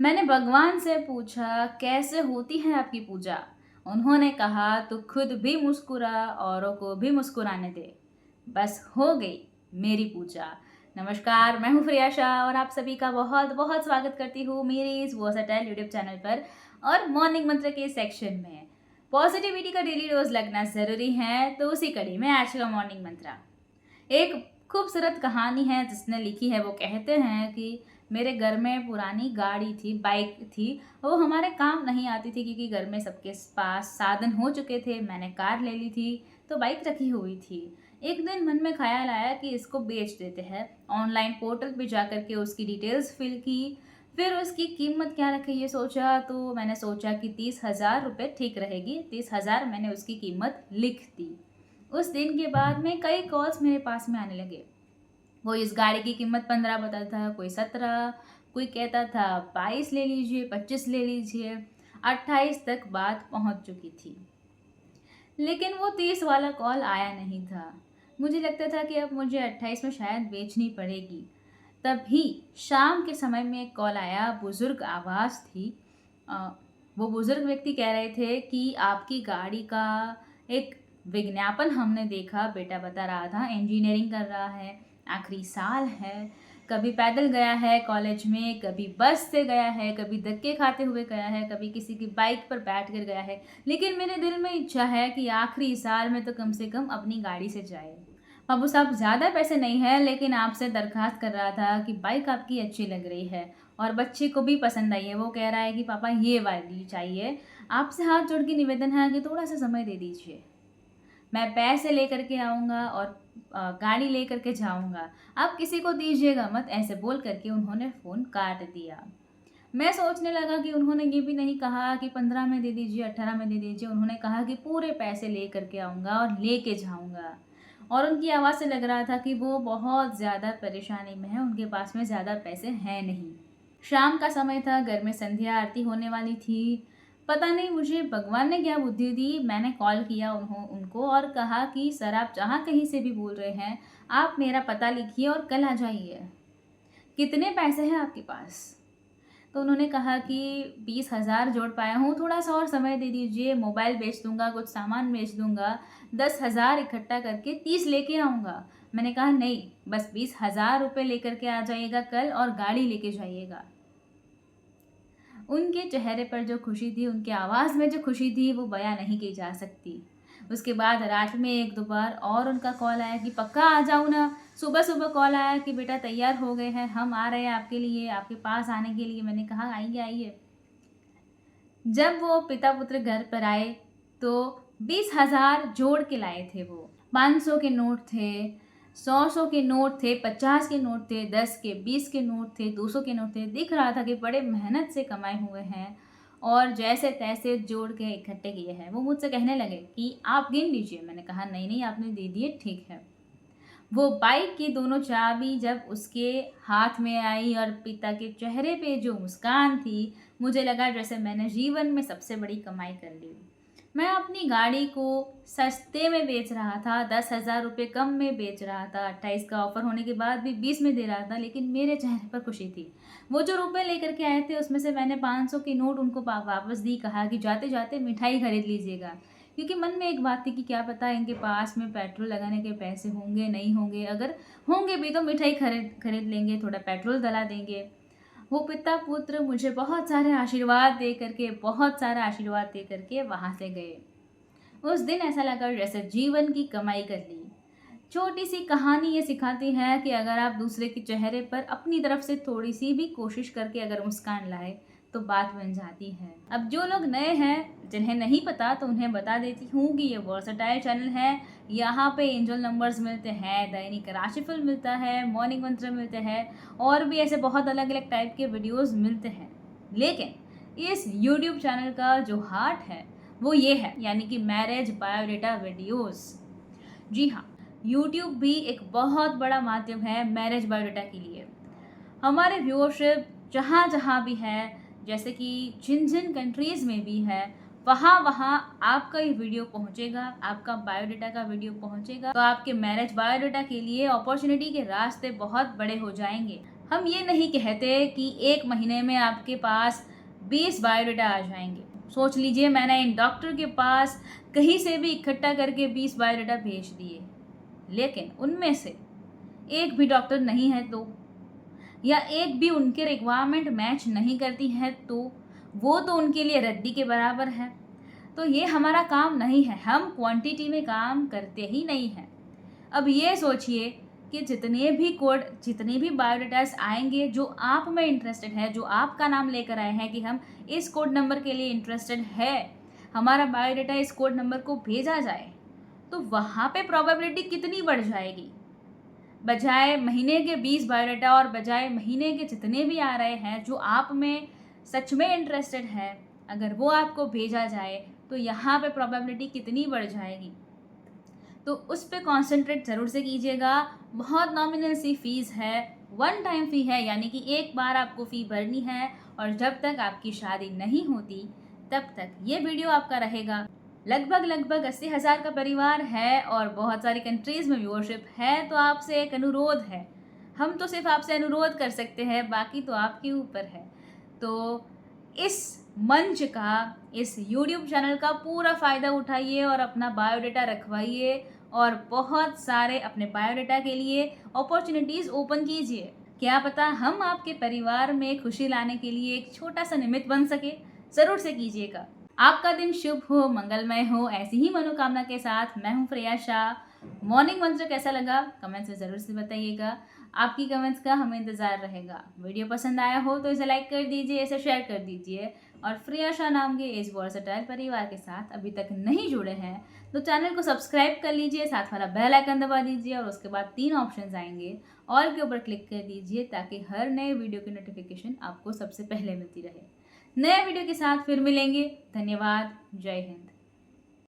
मैंने भगवान से पूछा, कैसे होती है आपकी पूजा? उन्होंने कहा, तू खुद भी मुस्कुरा, औरों को भी मुस्कुराने दे। बस हो गई मेरी पूजा। नमस्कार, मैं हूँ प्रियाशा और आप सभी का बहुत बहुत स्वागत करती हूँ मेरे इस वर्सेटाइल यूट्यूब चैनल पर और मॉर्निंग मंत्र के सेक्शन में। पॉजिटिविटी का डेली डोज लगना ज़रूरी है, तो उसी कड़ी में आज का मॉर्निंग मंत्र एक खूबसूरत कहानी है जिसने लिखी है। वो कहते हैं कि मेरे घर में पुरानी गाड़ी थी, बाइक थी। वो हमारे काम नहीं आती थी क्योंकि घर में सबके पास साधन हो चुके थे। मैंने कार ले ली थी तो बाइक रखी हुई थी। एक दिन मन में ख्याल आया कि इसको बेच देते हैं। ऑनलाइन पोर्टल पे जा कर के उसकी डिटेल्स फिल की, फिर उसकी कीमत क्या रखे ये सोचा। तो मैंने सोचा कि 30,000 रुपये ठीक रहेगी। 30,000 मैंने उसकी कीमत लिख दी। उस दिन के बाद में कई कॉल्स मेरे पास में आने लगे। वो इस गाड़ी की कीमत 15 बताता था, कोई 17, कोई कहता था 22 ले लीजिए, 25 ले लीजिए। 28 तक बात पहुंच चुकी थी, लेकिन वो 30 वाला कॉल आया नहीं था। मुझे लगता था कि अब मुझे 28 में शायद बेचनी पड़ेगी। तभी शाम के समय में एक कॉल आया, बुजुर्ग आवाज़ थी। अ, वो बुजुर्ग व्यक्ति कह रहे थे कि आपकी गाड़ी का एक विज्ञापन हमने देखा, बेटा बता रहा था, इंजीनियरिंग कर रहा है, आखिरी साल है, कभी पैदल गया है कॉलेज में, कभी बस से गया है, कभी धक्के खाते हुए गया है, कभी किसी की बाइक पर बैठ कर गया है, लेकिन मेरे दिल में इच्छा है कि आखिरी साल में तो कम से कम अपनी गाड़ी से जाए। बाबू साहब, ज़्यादा पैसे नहीं है, लेकिन आपसे दरखास्त कर रहा था कि बाइक आपकी अच्छी लग रही है और बच्चे को भी पसंद आई है। वो कह रहा है कि पापा ये वाली चाहिए। आपसे हाथ जोड़ के निवेदन है कि थोड़ा सा समय दे दीजिए, मैं पैसे लेकर के आऊँगा और गाड़ी लेकर के जाऊँगा। आप किसी को दीजिएगा मत। ऐसे बोल करके उन्होंने फ़ोन काट दिया। मैं सोचने लगा कि उन्होंने ये भी नहीं कहा कि 15 में दे दीजिए, 18 में दे दीजिए। उन्होंने कहा कि पूरे पैसे ले करके आऊँगा और लेके जाऊँगा। और उनकी आवाज़ से लग रहा था कि वो बहुत ज़्यादा परेशानी में है, उनके पास में ज़्यादा पैसे हैं नहीं। शाम का समय था, घर में संध्या आरती होने वाली थी। पता नहीं मुझे भगवान ने क्या बुद्धि दी, मैंने कॉल किया उनको और कहा कि सर, आप जहाँ कहीं से भी बोल रहे हैं, आप मेरा पता लिखिए और कल आ जाइए। कितने पैसे हैं आपके पास? तो उन्होंने कहा कि 20,000 जोड़ पाया हूँ, थोड़ा-सा और समय दे दीजिए, मोबाइल बेच दूँगा, कुछ सामान बेच दूँगा, 10,000 इकट्ठा करके 30 लेके आऊँगा। मैंने कहा नहीं, बस 20,000 रुपए लेकर के आ जाइएगा कल और गाड़ी लेके जाइएगा। उनके चेहरे पर जो खुशी थी, उनकी आवाज़ में जो खुशी थी, वो बयाँ नहीं की जा सकती। उसके बाद रात में 1-2 बार और उनका कॉल आया कि पक्का आ जाऊँ ना? सुबह-सुबह कॉल आया कि बेटा तैयार हो गए हैं, हम आ रहे हैं आपके लिए, आपके पास आने के लिए। मैंने कहा आइए, आइए। जब वो पिता-पुत्र घर पर आए, तो 20,000 जोड़ के लाए थे वो। 500 के नोट थे, 100-100 के नोट थे, 50 के नोट थे, 10 के, 20 के नोट थे, 200 के नोट थे। दिख रहा था कि बड़े मेहनत से कमाए हुए हैं और जैसे-तैसे जोड़ के इकट्ठे किए हैं। वो मुझसे कहने लगे कि आप गिन लीजिए। मैंने कहा नहीं, नहीं, आपने दे दिए, ठीक है। वो बाइक की दोनों चाबी जब उसके हाथ में आई और पिता के चेहरे पे जो मुस्कान थी, मुझे लगा जैसे मैंने जीवन में सबसे बड़ी कमाई कर ली। मैं अपनी गाड़ी को सस्ते में बेच रहा था, 10,000 रुपये कम में बेच रहा था, 28 का ऑफ़र होने के बाद भी 20 में दे रहा था, लेकिन मेरे चेहरे पर खुशी थी। वो जो रुपए लेकर के आए थे, उसमें से मैंने 500 के नोट उनको वापस दी, कहा कि जाते-जाते मिठाई खरीद लीजिएगा। क्योंकि मन में एक बात थी कि क्या पता इनके पास में पेट्रोल लगाने के पैसे होंगे, नहीं होंगे। अगर होंगे भी तो मिठाई खरीद खरीद लेंगे, थोड़ा पेट्रोल डला देंगे। वो पिता-पुत्र मुझे बहुत सारे आशीर्वाद दे करके, बहुत सारा आशीर्वाद दे करके वहाँ से गए। उस दिन ऐसा लगा जैसे जीवन की कमाई कर ली। छोटी-सी कहानी ये सिखाती है कि अगर आप दूसरे के चेहरे पर अपनी तरफ से थोड़ी-सी भी कोशिश करके अगर मुस्कान लाएँ, तो बात बन जाती है। अब जो लोग नए हैं, जिन्हें नहीं पता, तो उन्हें बता देती हूँ कि ये वर्सेटाइल चैनल है। यहाँ पे एंजल नंबर्स मिलते हैं, दैनिक राशिफल मिलता है, मॉर्निंग मंत्र मिलते हैं और भी ऐसे बहुत अलग-अलग टाइप के वीडियोज़ मिलते हैं। लेकिन इस यूट्यूब चैनल का जो हार्ट है, वो ये है, यानी कि मैरिज बायोडेटा वीडियोज़। जी हाँ, यूट्यूब भी एक बहुत बड़ा माध्यम है मैरिज बायोडेटा के लिए। हमारे व्यूअरशिप जहाँ-जहाँ भी है, जैसे कि जिन-जिन कंट्रीज़ में भी है, वहाँ-वहाँ आपका ये वीडियो पहुँचेगा, आपका बायोडेटा का वीडियो पहुँचेगा, तो आपके मैरिज बायोडेटा के लिए अपॉर्च्युनिटी के रास्ते बहुत बड़े हो जाएँगे। हम ये नहीं कहते कि 1 महीने में आपके पास 20 बायोडाटा आ जाएंगे। सोच लीजिए मैंने इन डॉक्टर के पास कहीं से भी इकट्ठा करके 20 बायोडाटा भेज दिए, लेकिन उनमें से एक भी डॉक्टर नहीं है तो, या एक भी उनके रिक्वायरमेंट मैच नहीं करती है तो वो तो उनके लिए रद्दी के बराबर है। तो ये हमारा काम नहीं है, हम क्वांटिटी में काम करते ही नहीं हैं। अब ये सोचिए कि जितने भी बायोडाटास आएंगे जो आप में इंटरेस्टेड है, जो आपका नाम लेकर आए हैं कि हम इस कोड नंबर के लिए इंटरेस्टेड है, हमारा बायोडाटा इस कोड नंबर को भेजा जाए, तो वहाँ पे प्रोबेबिलिटी कितनी बढ़ जाएगी। बजाय महीने के 20 बायोडाटा और बजाय महीने के जितने भी आ रहे हैं जो आप में सच में इंटरेस्टेड है, अगर वो आपको भेजा जाए तो यहाँ पे प्रोबेबिलिटी कितनी बढ़ जाएगी। तो उस पर कॉन्सेंट्रेट ज़रूर से कीजिएगा। बहुत नॉमिनल सी फीस है, 1 टाइम फ़ी है, यानी कि एक बार आपको फ़ी भरनी है और जब तक आपकी शादी नहीं होती तब तक ये वीडियो आपका रहेगा। लगभग 80,000 का परिवार है और बहुत सारी कंट्रीज़ में व्यूअरशिप है, तो आपसे एक अनुरोध है, हम तो सिर्फ आपसे अनुरोध कर सकते हैं, बाकी तो आपके ऊपर है। तो इस मंच का, इस यूट्यूब चैनल का पूरा फ़ायदा उठाइए और अपना बायोडाटा रखवाइए और बहुत सारे अपने बायोडाटा के लिए अपॉर्चुनिटीज़ ओपन कीजिए। क्या पता हम आपके परिवार में खुशी लाने के लिए एक छोटा सा निमित्त बन सके। ज़रूर से कीजिएगा। आपका दिन शुभ हो, मंगलमय हो, ऐसी ही मनोकामना के साथ मैं हूँ प्रिया शाह। मॉर्निंग मंत्र कैसा लगा कमेंट्स में ज़रूर से बताइएगा। आपकी कमेंट्स का हमें इंतज़ार रहेगा। वीडियो पसंद आया हो तो इसे लाइक कर दीजिए, इसे शेयर कर दीजिए और प्रिया शाह नाम के इस वर्सेटाइल परिवार के साथ अभी तक नहीं जुड़े हैं तो चैनल को सब्सक्राइब कर लीजिए, साथ वाला बेल आइकन दबा दीजिए और उसके बाद 3 ऑप्शंस आएंगे, ऑल के ऊपर क्लिक कर दीजिए ताकि हर नए वीडियो की नोटिफिकेशन आपको सबसे पहले मिलती रहे। नए वीडियो के साथ फिर मिलेंगे। धन्यवाद। जय हिंद।